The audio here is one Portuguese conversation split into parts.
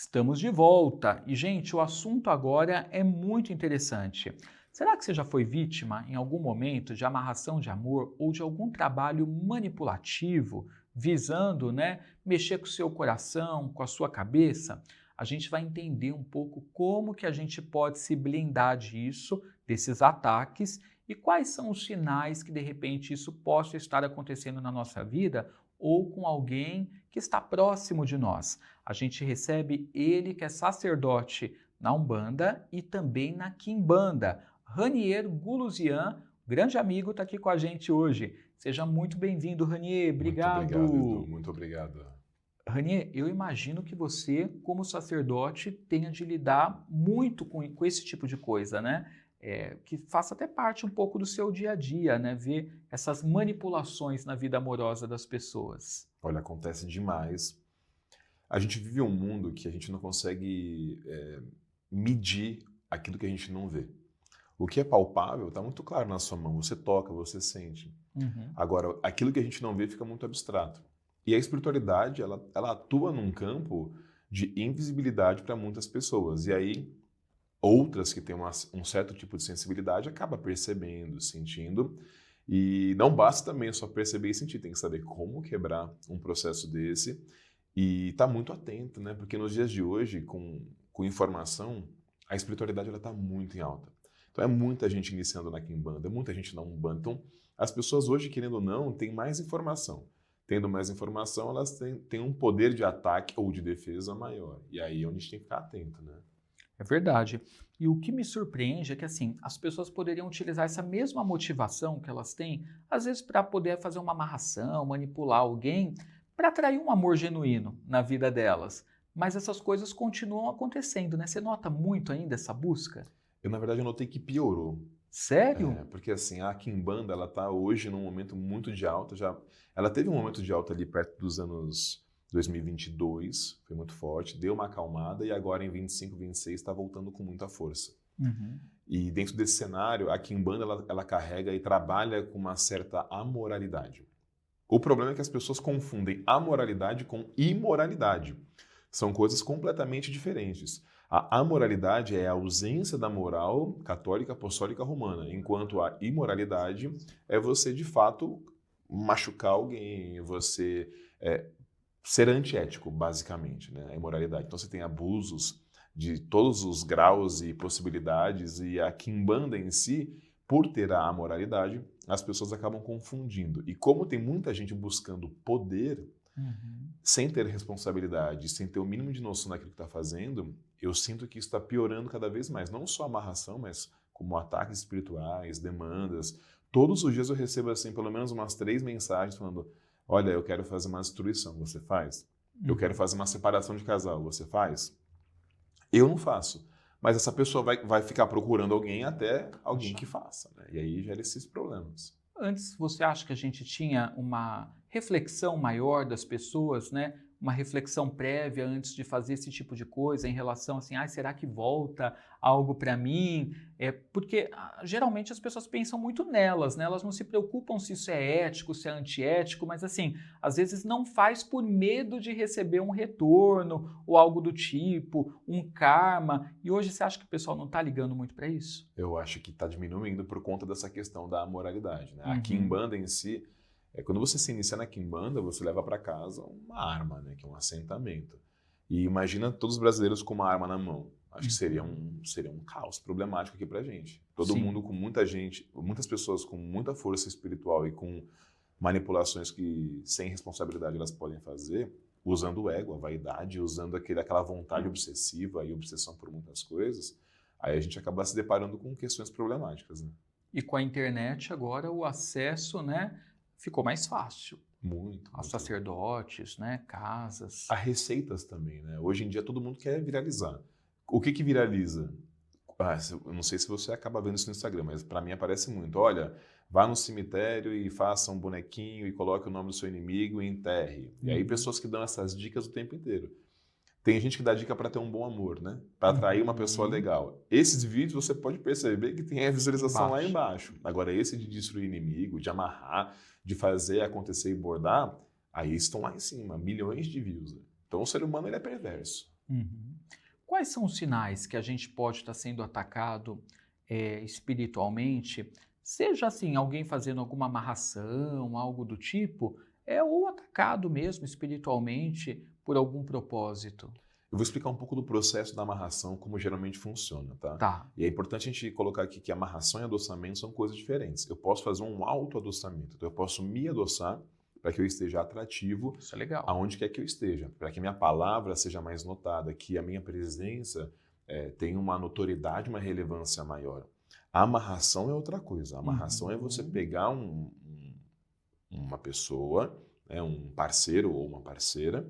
Estamos de volta e, gente, o assunto agora é muito interessante. Será que você já foi vítima, em algum momento, de amarração de amor ou de algum trabalho manipulativo, visando, mexer com o seu coração, com a sua cabeça? A gente vai entender um pouco como que a gente pode se blindar disso, desses ataques, e quais são os sinais que, de repente, isso possa estar acontecendo na nossa vida ou com alguém que está próximo de nós. A gente recebe ele que é sacerdote na Umbanda e também na Quimbanda. Ranier Guluzian, grande amigo, está aqui com a gente hoje. Seja muito bem-vindo, Ranier. Muito obrigado, Edu. Obrigado. Muito obrigado. Ranier, eu imagino que você, como sacerdote, tenha de lidar muito com esse tipo de coisa, né? Que faça até parte um pouco do seu dia a dia, né? Ver essas manipulações na vida amorosa das pessoas. Olha, acontece demais. A gente vive um mundo que a gente não consegue medir aquilo que a gente não vê. O que é palpável está muito claro na sua mão. Você toca, você sente. Uhum. Agora, aquilo que a gente não vê fica muito abstrato. E a espiritualidade, ela atua num campo de invisibilidade para muitas pessoas. E aí, outras que têm um certo tipo de sensibilidade acabam percebendo, sentindo. E não basta também só perceber e sentir, tem que saber como quebrar um processo desse e estar muito atento, né? Porque nos dias de hoje, com informação, a espiritualidade está muito em alta. Então é muita gente iniciando na Quimbanda, é muita gente na Umbanda. Então as pessoas hoje, querendo ou não, têm mais informação. Tendo mais informação, elas têm um poder de ataque ou de defesa maior. E aí é onde a gente tem que ficar atento, né? É verdade. E o que me surpreende é que, assim, as pessoas poderiam utilizar essa mesma motivação que elas têm, às vezes para poder fazer uma amarração, manipular alguém, para atrair um amor genuíno na vida delas. Mas essas coisas continuam acontecendo, né? Você nota muito ainda essa busca? Eu, na verdade, eu notei que piorou. Sério? Porque assim, a Quimbanda, ela está hoje num momento muito de alta. Ela teve um momento de alta ali perto dos anos 2022, foi muito forte, deu uma acalmada e agora em 25, 26 está voltando com muita força. Uhum. E dentro desse cenário, a Quimbanda ela carrega e trabalha com uma certa amoralidade. O problema é que as pessoas confundem amoralidade com imoralidade. São coisas completamente diferentes. A amoralidade é a ausência da moral católica apostólica romana, enquanto a imoralidade é você, de fato, machucar alguém, você ser antiético, basicamente, né? A imoralidade. Então você tem abusos de todos os graus e possibilidades, e a quimbanda em si, por ter a amoralidade, as pessoas acabam confundindo. E como tem muita gente buscando poder, Uhum. sem ter responsabilidade, sem ter o mínimo de noção daquilo que está fazendo, eu sinto que isso está piorando cada vez mais. Não só a amarração, mas como ataques espirituais, demandas. Todos os dias eu recebo assim, pelo menos umas 3 mensagens falando: olha, eu quero fazer uma destruição, você faz? Eu quero Uhum. fazer uma separação de casal, você faz? Eu não faço. Mas essa pessoa vai ficar procurando alguém até alguém que faça, né? E aí gera esses problemas. Antes, você acha que a gente tinha uma reflexão maior das pessoas, né? Uma reflexão prévia antes de fazer esse tipo de coisa em relação assim, será que volta algo para mim? Porque geralmente as pessoas pensam muito nelas, né? Elas não se preocupam se isso é ético, se é antiético, mas assim, às vezes não faz por medo de receber um retorno ou algo do tipo, um karma. E hoje você acha que o pessoal não está ligando muito para isso? Eu acho que está diminuindo por conta dessa questão da moralidade, né? A Uhum. quimbanda em si, quando você se inicia na quimbanda, você leva para casa uma arma, né? Que é um assentamento. E imagina todos os brasileiros com uma arma na mão. Acho que Uhum. seria um caos problemático aqui pra gente. Todo mundo Sim. com muita gente, muitas pessoas com muita força espiritual e com manipulações que sem responsabilidade elas podem fazer, usando o ego, a vaidade, usando aquela vontade obsessiva e obsessão por muitas coisas. Aí a gente acaba se deparando com questões problemáticas, né? E com a internet agora o acesso, né, ficou mais fácil Muito, a muito. sacerdotes, né, Há casas. receitas também, né? Hoje em dia todo mundo quer viralizar. O que que viraliza? Eu não sei se você acaba vendo isso no Instagram, mas para mim aparece muito. Olha, vá no cemitério e faça um bonequinho e coloque o nome do seu inimigo e enterre. E aí Uhum. pessoas que dão essas dicas o tempo inteiro. Tem gente que dá dica para ter um bom amor, né? Para atrair uma pessoa Uhum. legal. Esses vídeos você pode perceber que tem a visualização lá Embaixo. embaixo. Agora, esse de destruir inimigo, de amarrar, de fazer acontecer e bordar, aí estão lá em cima, milhões de views, né? Então o ser humano ele é perverso. Uhum. Quais são os sinais que a gente pode estar sendo atacado espiritualmente, seja assim, alguém fazendo alguma amarração, algo do tipo, ou atacado mesmo espiritualmente por algum propósito? Eu vou explicar um pouco do processo da amarração, como geralmente funciona, tá? Tá. E é importante a gente colocar aqui que amarração e adoçamento são coisas diferentes. Eu posso fazer um autoadoçamento, então eu posso me adoçar para que eu esteja atrativo Isso é legal. aonde quer que eu esteja, para que minha palavra seja mais notada, que a minha presença tenha uma notoriedade, uma relevância maior. A amarração é outra coisa. A amarração é você Uhum. pegar uma pessoa, né, um parceiro ou uma parceira,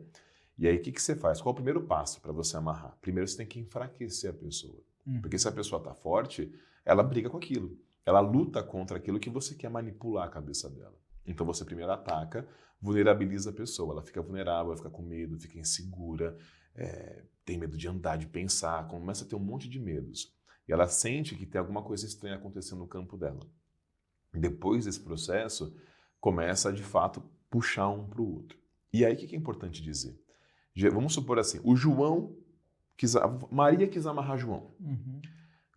e aí o que você faz? Qual é o primeiro passo para você amarrar? Primeiro você tem que enfraquecer a pessoa. Porque se a Uhum. pessoa está forte, ela briga com aquilo. Ela luta contra aquilo que você quer manipular a cabeça dela. Então você primeiro ataca, vulnerabiliza a pessoa. Ela fica vulnerável, ela fica com medo, fica insegura, tem medo de andar, de pensar, começa a ter um monte de medos. E ela sente que tem alguma coisa estranha acontecendo no campo dela. Depois desse processo, começa a de fato puxar um para o outro. E aí o que é importante dizer? Vamos supor assim, Maria quis amarrar João. Uhum.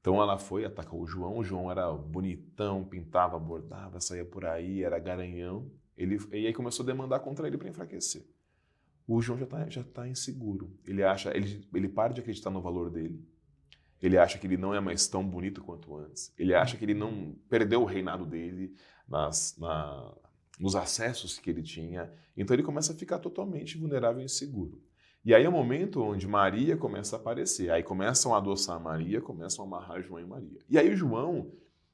Então ela foi, atacou o João era bonitão, pintava, bordava, saía por aí, era garanhão. E aí começou a demandar contra ele para enfraquecer. O João já tá inseguro. Ele para de acreditar no valor dele. Ele acha que ele não é mais tão bonito quanto antes. Ele acha que ele não perdeu o reinado dele nos acessos que ele tinha. Então ele começa a ficar totalmente vulnerável e inseguro. E aí é o momento onde Maria começa a aparecer. Aí começam a adoçar Maria, começam a amarrar João e Maria. E aí o João,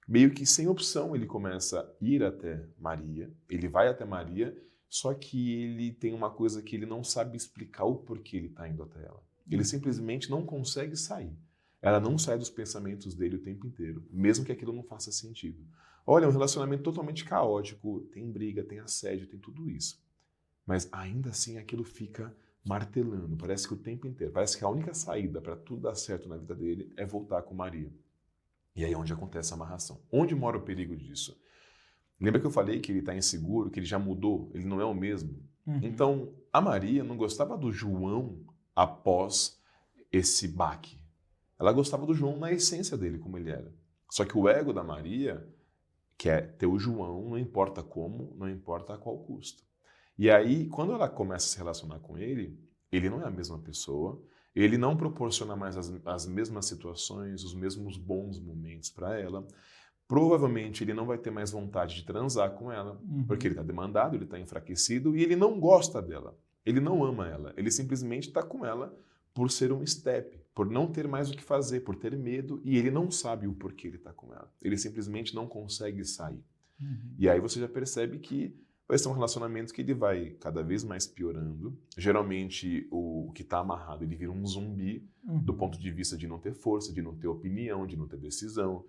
meio que sem opção, ele começa a ir até Maria. Ele vai até Maria, só que ele tem uma coisa que ele não sabe explicar o porquê ele está indo até ela. Ele simplesmente não consegue sair. Ela não sai dos pensamentos dele o tempo inteiro, mesmo que aquilo não faça sentido. Olha, é um relacionamento totalmente caótico, tem briga, tem assédio, tem tudo isso. Mas ainda assim aquilo fica martelando, parece que o tempo inteiro, parece que a única saída para tudo dar certo na vida dele é voltar com Maria. E aí é onde acontece a amarração. Onde mora o perigo disso? Lembra que eu falei que ele está inseguro, que ele já mudou, ele não é o mesmo? Uhum. Então, a Maria não gostava do João após esse baque. Ela gostava do João na essência dele, como ele era. Só que o ego da Maria quer ter o João, não importa como, não importa a qual custo. E aí, quando ela começa a se relacionar com ele não é a mesma pessoa, ele não proporciona mais as mesmas situações, os mesmos bons momentos para ela. Provavelmente ele não vai ter mais vontade de transar com ela, porque ele está demandado, ele está enfraquecido e ele não gosta dela. Ele não ama ela, ele simplesmente está com ela por ser um step, por não ter mais o que fazer, por ter medo e ele não sabe o porquê ele está com ela. Ele simplesmente não consegue sair. Uhum. E aí você já percebe que vai ser um relacionamento que ele vai cada vez mais piorando. Geralmente o que está amarrado ele vira um zumbi do ponto de vista de não ter força, de não ter opinião, de não ter decisão.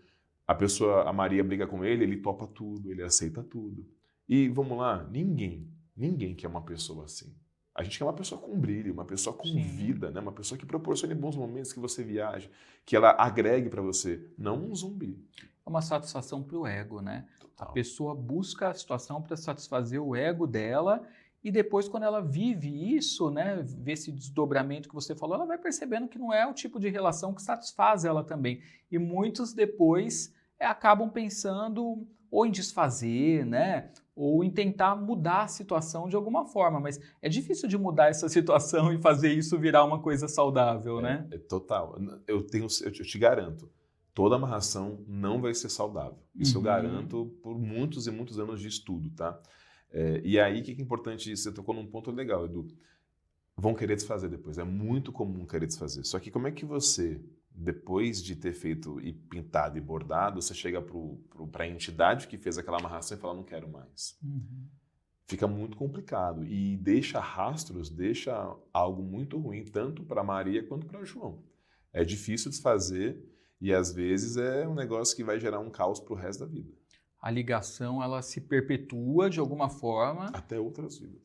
A Maria briga com ele topa tudo, ele aceita tudo. E vamos lá, ninguém quer uma pessoa assim. A gente quer uma pessoa com brilho, uma pessoa com Sim. vida, né? Uma pessoa que proporcione bons momentos, que você viaje, que ela agregue para você, não um zumbi. É uma satisfação para o ego, né? A Total. pessoa busca a situação para satisfazer o ego dela e depois, quando ela vive isso, né, vê esse desdobramento que você falou, ela vai percebendo que não é o tipo de relação que satisfaz ela também. E muitos depois acabam pensando ou em desfazer, né, ou em tentar mudar a situação de alguma forma. Mas é difícil de mudar essa situação e fazer isso virar uma coisa saudável, né? Total. Eu te garanto, toda amarração não vai ser saudável. Isso eu garanto por muitos e muitos anos de estudo, tá? E aí, o que é importante? Você tocou num ponto legal, Edu. Vão querer desfazer depois. É muito comum querer desfazer. Só que como é que você, depois de ter feito e pintado e bordado, você chega para a entidade que fez aquela amarração e fala, não quero mais? Fica muito complicado e deixa rastros, deixa algo muito ruim, tanto para Maria quanto para João. É difícil desfazer e às vezes é um negócio que vai gerar um caos para o resto da vida. A ligação ela se perpetua de alguma forma Até outras vidas.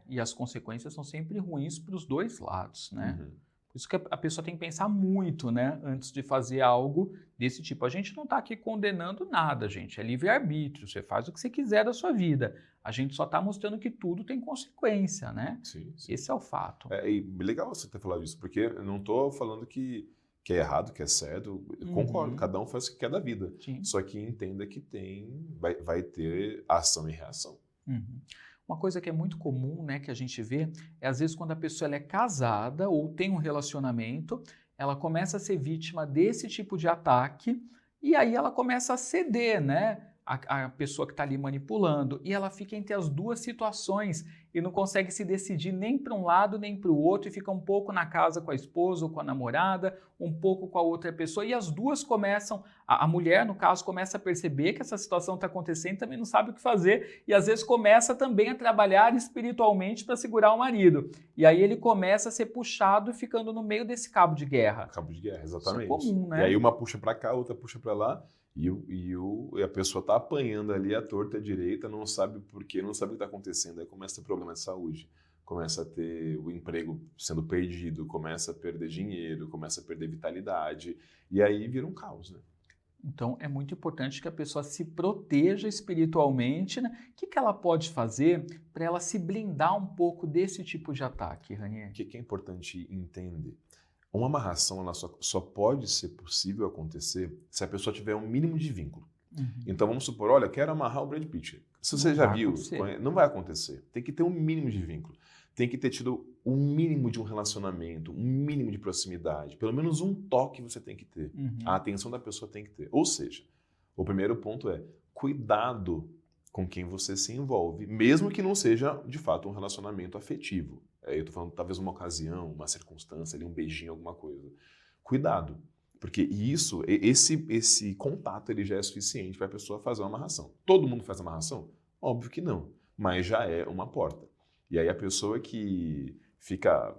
e as consequências são sempre ruins para os dois lados, né? Uhum. Por isso que a pessoa tem que pensar muito, né, antes de fazer algo desse tipo. A gente não está aqui condenando nada, gente. É livre-arbítrio. Você faz o que você quiser da sua vida. A gente só está mostrando que tudo tem consequência, né? Sim, sim. Esse é o fato. E legal você ter falado isso, porque eu não estou falando que é errado, que é certo. Eu concordo, cada um faz o que quer da vida. Sim. Só que entenda que vai ter ação e reação. Uhum. Uma coisa que é muito comum, né, que a gente vê, é às vezes quando a pessoa ela é casada ou tem um relacionamento, ela começa a ser vítima desse tipo de ataque e aí ela começa a ceder, né? A pessoa que está ali manipulando e ela fica entre as duas situações e não consegue se decidir nem para um lado nem para o outro e fica um pouco na casa com a esposa ou com a namorada, um pouco com a outra pessoa e as duas começam, a mulher no caso começa a perceber que essa situação está acontecendo e também não sabe o que fazer e às vezes começa também a trabalhar espiritualmente para segurar o marido e aí ele começa a ser puxado ficando no meio desse cabo de guerra. Cabo de guerra, exatamente. Isso é comum, né? E aí uma puxa para cá, outra puxa para lá. E a pessoa está apanhando ali à torta à direita, não sabe por quê, não sabe o que está acontecendo. Aí começa a ter problema de saúde, começa a ter o emprego sendo perdido, começa a perder dinheiro, começa a perder vitalidade. E aí vira um caos, né? Então, é muito importante que a pessoa se proteja espiritualmente, né? O que ela pode fazer para ela se blindar um pouco desse tipo de ataque, Ranier? O que é importante entender? Uma amarração ela só pode ser possível acontecer se a pessoa tiver um mínimo de vínculo. Então vamos supor, olha, quero amarrar o Brad Pitt. Se você já viu, não vai acontecer. Tem que ter um mínimo de vínculo. Tem que ter tido um mínimo de um relacionamento, um mínimo de proximidade. Pelo menos um toque você tem que ter. A atenção da pessoa tem que ter. Ou seja, o primeiro ponto é cuidado com quem você se envolve, mesmo que não seja, de fato, um relacionamento afetivo. Eu estou falando talvez uma ocasião, uma circunstância, ali, um beijinho, alguma coisa. Cuidado, porque esse contato ele já é suficiente para a pessoa fazer uma amarração. Todo mundo faz amarração? Óbvio que não, mas já é uma porta. E aí a pessoa que fica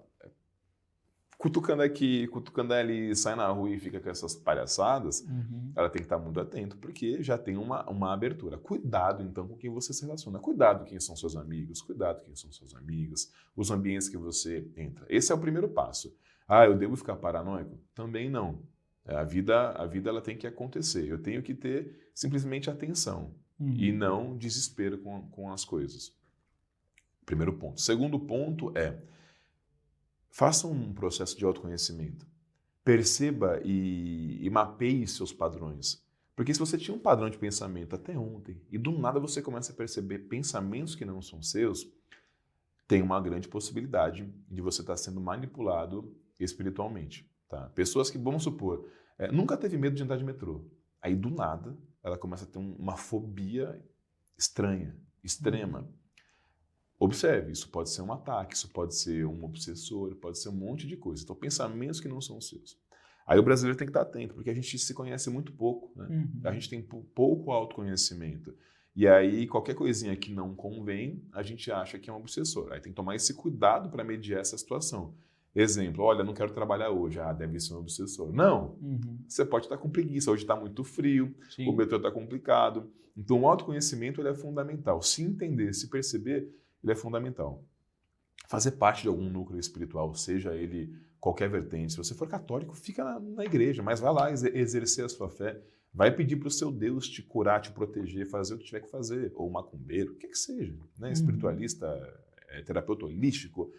cutucando aqui, cutucando ali, sai na rua e fica com essas palhaçadas, ela tem que estar muito atento, porque já tem uma abertura. Cuidado, então, com quem você se relaciona. Cuidado quem são seus amigos, cuidado quem são suas amigas, os ambientes que você entra. Esse é o primeiro passo. Eu devo ficar paranoico? Também não. A vida ela tem que acontecer. Eu tenho que ter simplesmente atenção e não desespero com as coisas. Primeiro ponto. Segundo ponto é: faça um processo de autoconhecimento. Perceba e mapeie seus padrões. Porque se você tinha um padrão de pensamento até ontem e do nada você começa a perceber pensamentos que não são seus, tem uma grande possibilidade de você estar sendo manipulado espiritualmente. Tá? Pessoas que, vamos supor, nunca teve medo de andar de metrô. Aí do nada ela começa a ter uma fobia estranha, extrema. Observe, isso pode ser um ataque, isso pode ser um obsessor, pode ser um monte de coisa. Então, pensamentos que não são seus. Aí o brasileiro tem que estar atento, porque a gente se conhece muito pouco, né? A gente tem pouco autoconhecimento. E aí, qualquer coisinha que não convém, a gente acha que é um obsessor. Aí tem que tomar esse cuidado para mediar essa situação. Exemplo, olha, não quero trabalhar hoje. Deve ser um obsessor. Não, você pode estar com preguiça, hoje está muito frio, o metrô está complicado. Então, o autoconhecimento ele é fundamental. Se entender, se perceber, ele é fundamental. Fazer parte de algum núcleo espiritual, seja ele qualquer vertente. Se você for católico, fica na igreja, mas vai lá exercer a sua fé. Vai pedir para o seu Deus te curar, te proteger, fazer o que tiver que fazer. Ou macumbeiro, o que seja. Né? Espiritualista, terapeuta holístico.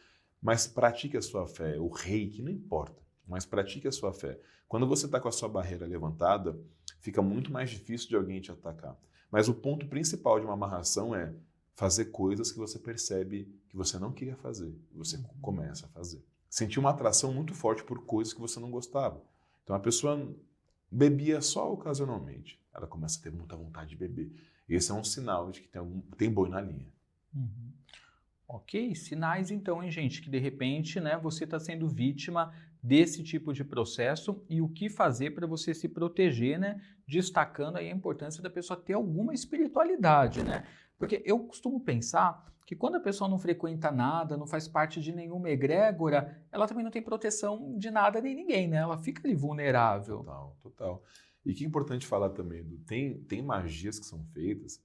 Mas pratique a sua fé. O reiki, não importa. Mas pratique a sua fé. Quando você está com a sua barreira levantada, fica muito mais difícil de alguém te atacar. Mas o ponto principal de uma amarração é fazer coisas que você percebe que você não queria fazer. E você começa a fazer. Sentir uma atração muito forte por coisas que você não gostava. Então a pessoa bebia só ocasionalmente. Ela começa a ter muita vontade de beber. Esse é um sinal de que tem boi na linha. Ok, sinais então, hein, gente, que de repente, né, você está sendo vítima desse tipo de processo e o que fazer para você se proteger, né, destacando aí a importância da pessoa ter alguma espiritualidade, né? Porque eu costumo pensar que quando a pessoa não frequenta nada, não faz parte de nenhuma egrégora, ela também não tem proteção de nada nem ninguém, né? Ela fica ali vulnerável. Total. E que é importante falar também, tem magias que são feitas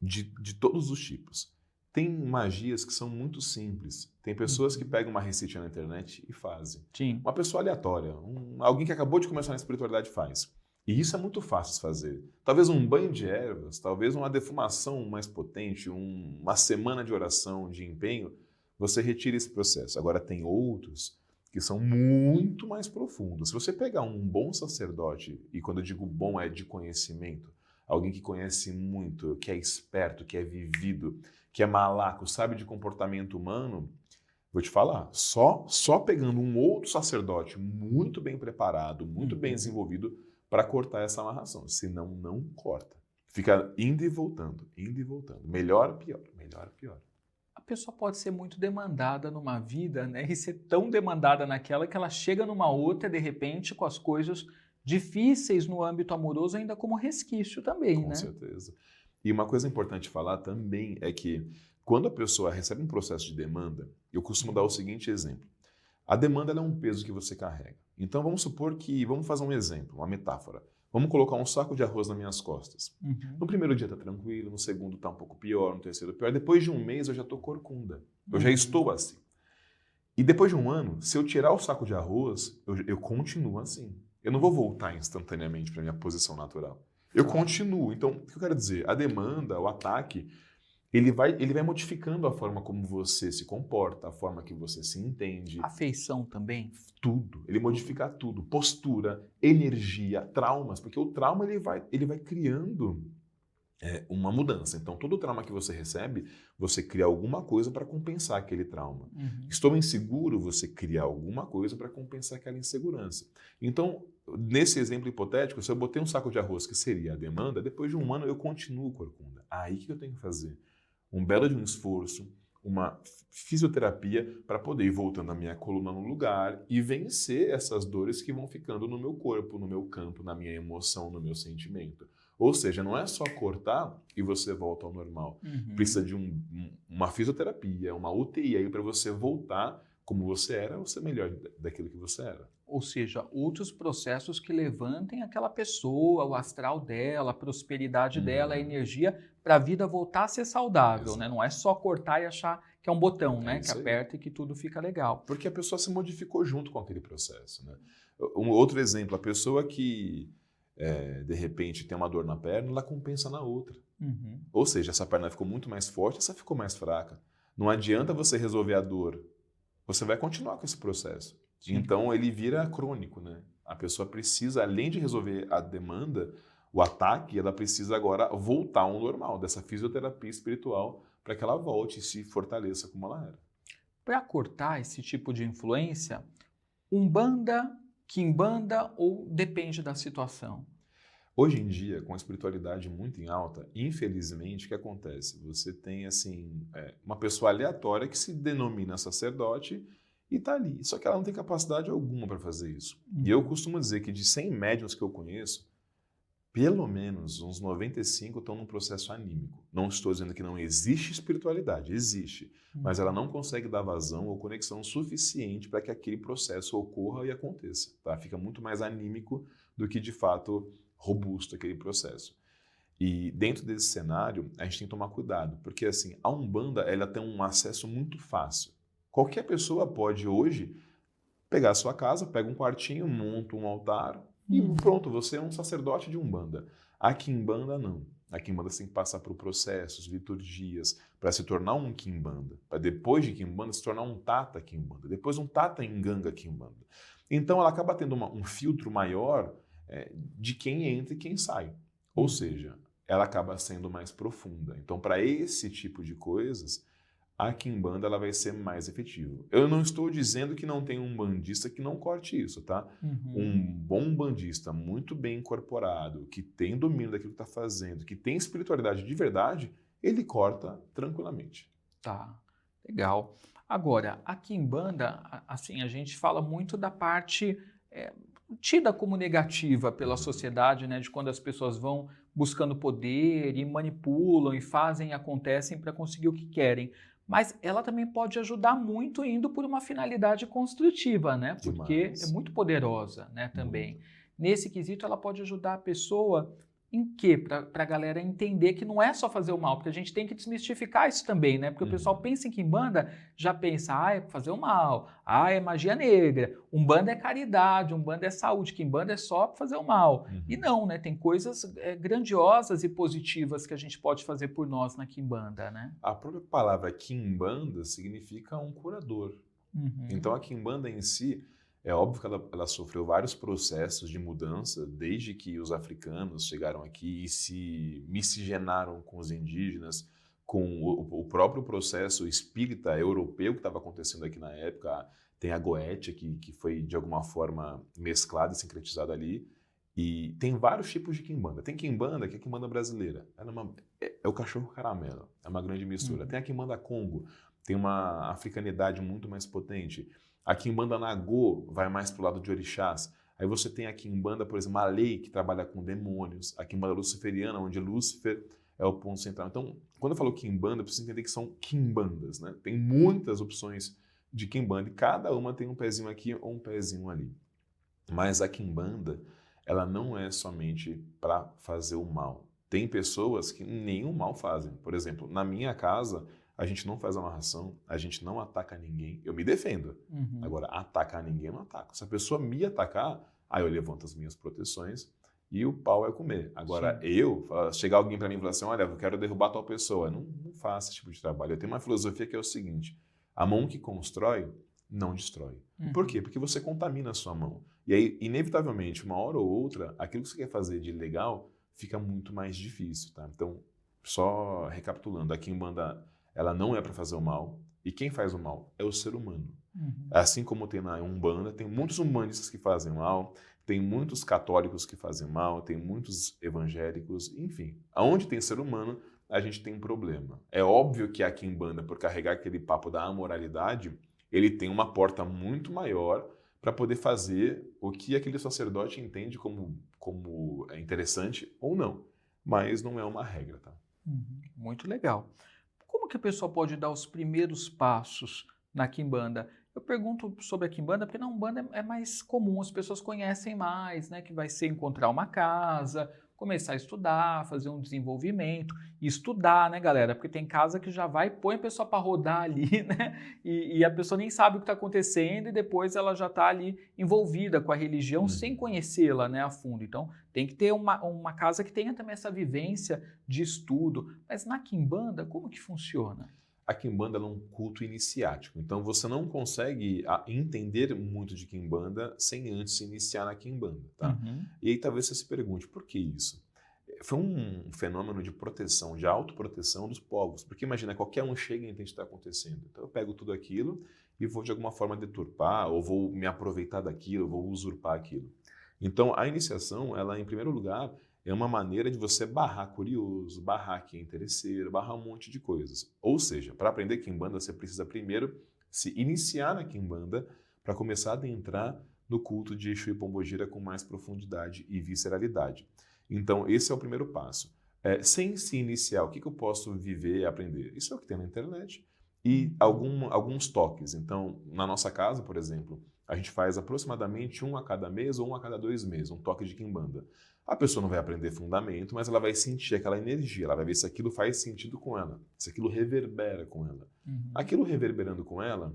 de todos os tipos. Tem magias que são muito simples. Tem pessoas que pegam uma receita na internet e fazem. Sim. Uma pessoa aleatória, alguém que acabou de começar na espiritualidade faz. E isso é muito fácil de fazer. Talvez um banho de ervas, talvez uma defumação mais potente, uma semana de oração, de empenho, você retira esse processo. Agora tem outros que são muito mais profundos. Se você pegar um bom sacerdote, e quando eu digo bom é de conhecimento, alguém que conhece muito, que é esperto, que é vivido, que é malaco, sabe de comportamento humano, vou te falar, só pegando um outro sacerdote muito bem preparado, muito bem desenvolvido para cortar essa amarração. Senão, não corta. Fica indo e voltando, indo e voltando. Melhor, pior, melhor, pior. A pessoa pode ser muito demandada numa vida, né? E ser tão demandada naquela que ela chega numa outra, de repente, com as coisas difíceis no âmbito amoroso, ainda como resquício também, Com né? certeza. E uma coisa importante falar também é que quando a pessoa recebe um processo de demanda, eu costumo dar o seguinte exemplo. A demanda ela é um peso que você carrega. Então vamos supor que, vamos fazer um exemplo, uma metáfora. Vamos colocar um saco de arroz nas minhas costas. No primeiro dia está tranquilo, no segundo está um pouco pior, no terceiro pior. Depois de um mês eu já estou corcunda. Eu já estou assim. E depois de um ano, se eu tirar o saco de arroz, eu continuo assim. Eu não vou voltar instantaneamente para a minha posição natural. Eu continuo. Então, o que eu quero dizer? A demanda, o ataque, ele vai modificando a forma como você se comporta, a forma que você se entende. Afeição também. Tudo. Ele modifica tudo. Postura, energia, traumas. Porque o trauma ele vai criando uma mudança. Então, todo trauma que você recebe, você cria alguma coisa para compensar aquele trauma. Estou inseguro, você cria alguma coisa para compensar aquela insegurança. Então, nesse exemplo hipotético, se eu botei um saco de arroz, que seria a demanda, depois de um ano eu continuo corcunda. Aí o que eu tenho que fazer? Um belo de um esforço, uma fisioterapia para poder ir voltando a minha coluna no lugar e vencer essas dores que vão ficando no meu corpo, no meu campo, na minha emoção, no meu sentimento. Ou seja, não é só cortar e você volta ao normal. Precisa de uma fisioterapia, uma UTI aí para você voltar como você era ou ser melhor daquilo que você era. Ou seja, outros processos que levantem aquela pessoa, o astral dela, a prosperidade dela, a energia, para a vida voltar a ser saudável, né? Não é só cortar e achar que é um botão, né? Que isso aí. aperta e que tudo fica legal. Porque a pessoa se modificou junto com aquele processo, né? Um outro exemplo, a pessoa que de repente tem uma dor na perna, ela compensa na outra. Ou seja, essa perna ficou muito mais forte, essa ficou mais fraca. Não adianta você resolver a dor, você vai continuar com esse processo. Sim. Então ele vira crônico, né? A pessoa precisa, além de resolver a demanda, o ataque, ela precisa agora voltar ao normal, dessa fisioterapia espiritual, para que ela volte e se fortaleça como ela era. Para cortar esse tipo de influência, umbanda, quimbanda ou depende da situação? Hoje em dia, com a espiritualidade muito em alta, infelizmente, o que acontece? Você tem assim uma pessoa aleatória que se denomina sacerdote e está ali. Só que ela não tem capacidade alguma para fazer isso. E eu costumo dizer que de 100 médiuns que eu conheço, pelo menos uns 95 estão num processo anímico. Não estou dizendo que não existe espiritualidade, existe. Mas ela não consegue dar vazão ou conexão suficiente para que aquele processo ocorra e aconteça. Tá? Fica muito mais anímico do que, de fato, robusto aquele processo. E dentro desse cenário, a gente tem que tomar cuidado, porque assim, a Umbanda ela tem um acesso muito fácil. Qualquer pessoa pode hoje pegar a sua casa, pega um quartinho, monta um altar e pronto, você é um sacerdote de Umbanda. A Quimbanda não. A Quimbanda você tem que passar por processos, liturgias, para se tornar um Quimbanda. Para depois de Quimbanda se tornar um Tata Quimbanda. Depois um Tata Nganga Quimbanda. Então ela acaba tendo um filtro maior de quem entra e quem sai. Ou seja, ela acaba sendo mais profunda. Então, para esse tipo de coisas, a Quimbanda ela vai ser mais efetiva. Eu não estou dizendo que não tem um bandista que não corte isso, tá? Um bom bandista, muito bem incorporado, que tem domínio daquilo que está fazendo, que tem espiritualidade de verdade, ele corta tranquilamente. Tá, legal. Agora, a Quimbanda, assim, a gente fala muito da parte tida como negativa pela sociedade, né, de quando as pessoas vão buscando poder e manipulam e fazem e acontecem para conseguir o que querem. Mas ela também pode ajudar muito indo por uma finalidade construtiva, né? Porque Demais. é muito poderosa, né, também. Nesse quesito, ela pode ajudar a pessoa em quê? Para a galera entender que não é só fazer o mal, porque a gente tem que desmistificar isso também, né? Porque o pessoal pensa em quimbanda, já pensa, é fazer o mal, é magia negra, umbanda é caridade, umbanda é saúde, quimbanda é só para fazer o mal. E não, né? Tem coisas grandiosas e positivas que a gente pode fazer por nós na quimbanda, né? A própria palavra quimbanda significa um curador. Então a quimbanda em si, é óbvio que ela sofreu vários processos de mudança desde que os africanos chegaram aqui e se miscigenaram com os indígenas, com o próprio processo espírita europeu que estava acontecendo aqui na época. Tem a Goetia, que foi de alguma forma mesclada e sincretizada ali. E tem vários tipos de quimbanda. Tem quimbanda, que é a quimbanda brasileira. Ela é o cachorro caramelo, é uma grande mistura. Tem a quimbanda Congo, tem uma africanidade muito mais potente. A quimbanda Nagô vai mais para o lado de orixás. Aí você tem a quimbanda, por exemplo, Malay, que trabalha com demônios. A quimbanda luciferiana, onde Lúcifer é o ponto central. Então, quando eu falo quimbanda, precisa entender que são quimbandas, né? Tem muitas opções de quimbanda e cada uma tem um pezinho aqui ou um pezinho ali. Mas a quimbanda, ela não é somente para fazer o mal. Tem pessoas que nenhum mal fazem. Por exemplo, na minha casa, a gente não faz amarração, a gente não ataca ninguém. Eu me defendo. Agora, atacar ninguém, eu não ataco. Se a pessoa me atacar, aí eu levanto as minhas proteções e o pau é comer. Agora, chegar alguém para mim e falar assim, olha, eu quero derrubar tal pessoa. Não faço esse tipo de trabalho. Eu tenho uma filosofia que é o seguinte, a mão que constrói, não destrói. Por quê? Porque você contamina a sua mão. E aí, inevitavelmente, uma hora ou outra, aquilo que você quer fazer de legal fica muito mais difícil, tá? Então, só recapitulando, a quimbanda, ela não é para fazer o mal, e quem faz o mal é o ser humano. Assim como tem na Umbanda, tem muitos umbandistas que fazem mal, tem muitos católicos que fazem mal, tem muitos evangélicos, enfim. Aonde tem ser humano, a gente tem um problema. É óbvio que a quimbanda, por carregar aquele papo da amoralidade, ele tem uma porta muito maior para poder fazer o que aquele sacerdote entende como é interessante ou não. Mas não é uma regra, tá? Muito legal. Como que a pessoa pode dar os primeiros passos na quimbanda? Eu pergunto sobre a quimbanda porque na umbanda é mais comum, as pessoas conhecem mais, né? Que vai ser encontrar uma casa, começar a estudar, fazer um desenvolvimento, e estudar, né, galera? Porque tem casa que já vai, põe a pessoa para rodar ali, né? E a pessoa nem sabe o que está acontecendo e depois ela já está ali envolvida com a religião sem conhecê-la, né, a fundo. Então tem que ter uma casa que tenha também essa vivência de estudo. Mas na quimbanda, como que funciona? A quimbanda é um culto iniciático, então você não consegue entender muito de quimbanda sem antes se iniciar na quimbanda, tá? E aí talvez você se pergunte, por que isso? Foi um fenômeno de proteção, de autoproteção dos povos, porque imagina, qualquer um chega e entende o que está acontecendo. Então eu pego tudo aquilo e vou de alguma forma deturpar, ou vou me aproveitar daquilo, vou usurpar aquilo. Então a iniciação, ela em primeiro lugar, é uma maneira de você barrar curioso, barrar quem é interesseiro, barrar um monte de coisas. Ou seja, para aprender quimbanda, você precisa primeiro se iniciar na quimbanda para começar a adentrar no culto de Exu e Pombogira com mais profundidade e visceralidade. Então, esse é o primeiro passo. Sem se iniciar, o que eu posso viver e aprender? Isso é o que tem na internet e alguns toques. Então, na nossa casa, por exemplo, a gente faz aproximadamente um a cada mês ou um a cada 2 meses, um toque de quimbanda. A pessoa não vai aprender fundamento, mas ela vai sentir aquela energia, ela vai ver se aquilo faz sentido com ela, se aquilo reverbera com ela. Aquilo reverberando com ela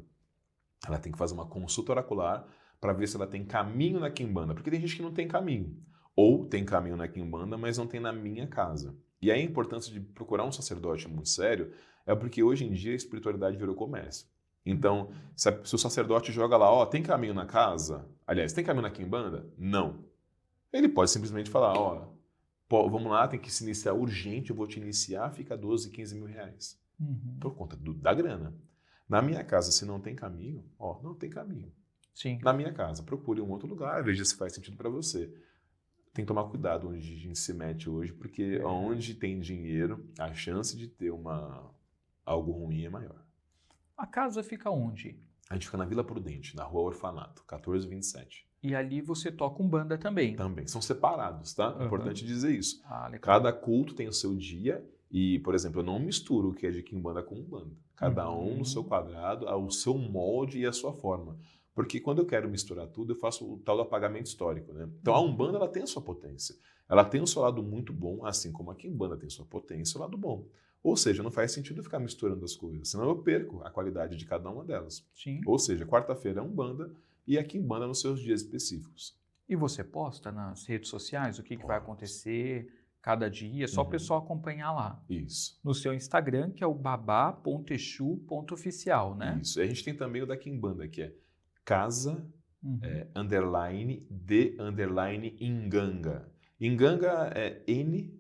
tem que fazer uma consulta oracular para ver se ela tem caminho na quimbanda, porque tem gente que não tem caminho, ou tem caminho na quimbanda, mas não tem na minha casa. E aí a importância de procurar um sacerdote muito sério é porque hoje em dia a espiritualidade virou comércio. Então, se o sacerdote joga lá, tem caminho na casa? Aliás, tem caminho na quimbanda? Não. Ele pode simplesmente falar, vamos lá, tem que se iniciar urgente, eu vou te iniciar, fica 12, 15 mil reais. Por conta da grana. Na minha casa, se não tem caminho, não tem caminho. Sim. Na minha casa, procure um outro lugar, veja se faz sentido para você. Tem que tomar cuidado onde a gente se mete hoje, porque onde tem dinheiro, a chance de ter algo ruim é maior. A casa fica onde? A gente fica na Vila Prudente, na Rua Orfanato, 1427. E ali você toca umbanda também? Também. São separados, tá? É importante dizer isso. Legal. Cada culto tem o seu dia e, por exemplo, eu não misturo o que é de quimbanda com umbanda. Cada um no seu quadrado, ao seu molde e a sua forma. Porque quando eu quero misturar tudo, eu faço o tal do apagamento histórico, né? Então a Umbanda ela tem a sua potência. Ela tem o seu lado muito bom, assim como a Quimbanda tem sua potência e o lado bom. Ou seja, não faz sentido eu ficar misturando as coisas, senão eu perco a qualidade de cada uma delas. Sim. Ou seja, quarta-feira é Umbanda e a Quimbanda nos seus dias específicos. E você posta nas redes sociais o que vai acontecer cada dia, é só o pessoal acompanhar lá. Isso. No seu Instagram, que é o babá.exu.oficial, né? Isso. E a gente tem também o da Quimbanda, que é casa, underline, de, underline, Inganga. Inganga é N-G-A-N-G-A.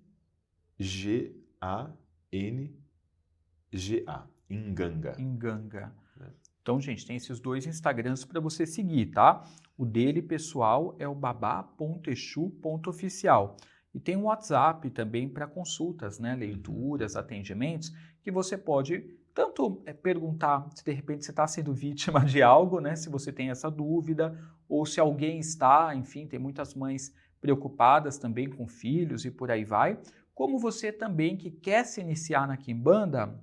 Inganga. Inganga. É. Então, gente, tem esses 2 Instagrams para você seguir, tá? O dele, pessoal, é o babá.exu.oficial. E tem um WhatsApp também para consultas, né? Leituras, atendimentos, que você pode tanto perguntar se de repente você está sendo vítima de algo, né? Se você tem essa dúvida, ou se alguém está, enfim, tem muitas mães preocupadas também com filhos e por aí vai. Como você também que quer se iniciar na Quimbanda,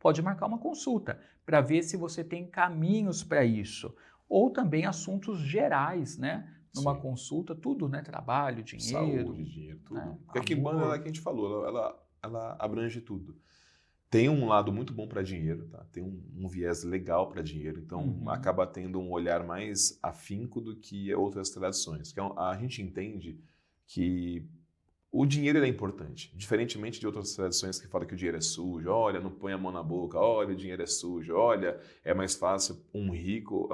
pode marcar uma consulta para ver se você tem caminhos para isso. Ou também assuntos gerais, né? Numa Sim. consulta, tudo, né? Trabalho, dinheiro. Saúde, dinheiro, tudo. Né? Porque a Quimbanda é a que a gente falou, ela abrange tudo. Tem um lado muito bom para dinheiro, tá? Tem um viés legal para dinheiro, então acaba tendo um olhar mais afinco do que outras tradições. Que a gente entende que o dinheiro é importante, diferentemente de outras tradições que falam que o dinheiro é sujo, olha, não põe a mão na boca, olha, o dinheiro é sujo, olha, é mais fácil um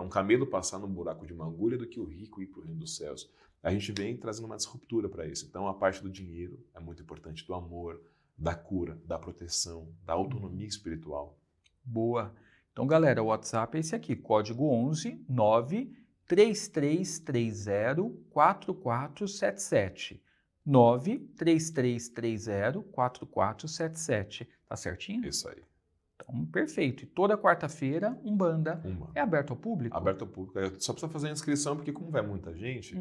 camelo passar no buraco de uma agulha do que o rico ir para o reino dos céus. A gente vem trazendo uma disruptura para isso. Então a parte do dinheiro é muito importante, do amor, da cura, da proteção, da autonomia espiritual. Boa. Então, galera, o WhatsApp é esse aqui, código 11 93330 4477. 93330 4477. Tá certinho? Isso aí. Então, perfeito. E toda quarta-feira, Umbanda. É aberto ao público? Aberto ao público. Só precisa fazer a inscrição, porque como vai muita gente,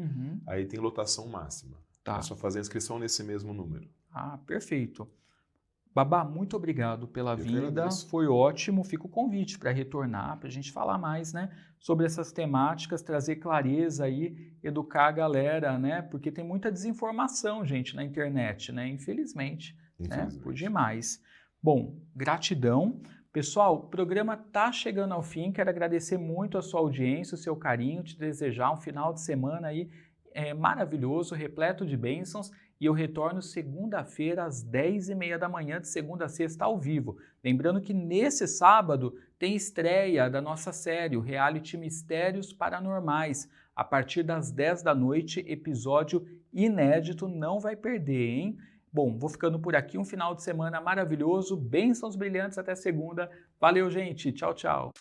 aí tem lotação máxima. Tá. É só fazer a inscrição nesse mesmo número. Ah, perfeito. Babá, muito obrigado pela vinda, agradeço. foi ótimo. Fica o convite para retornar, para a gente falar mais, né, sobre essas temáticas, trazer clareza aí, educar a galera, né, porque tem muita desinformação, gente, na internet, né, infelizmente. Né, por demais. Bom, gratidão. Pessoal, o programa tá chegando ao fim, quero agradecer muito a sua audiência, o seu carinho, te desejar um final de semana aí maravilhoso, repleto de bênçãos. E eu retorno segunda-feira às 10h30 da manhã, de segunda a sexta, ao vivo. Lembrando que nesse sábado tem estreia da nossa série, o reality Mistérios Paranormais. A partir das 10 da noite, episódio inédito, não vai perder, hein? Bom, vou ficando por aqui, um final de semana maravilhoso, bênçãos brilhantes até segunda. Valeu, gente, tchau, tchau.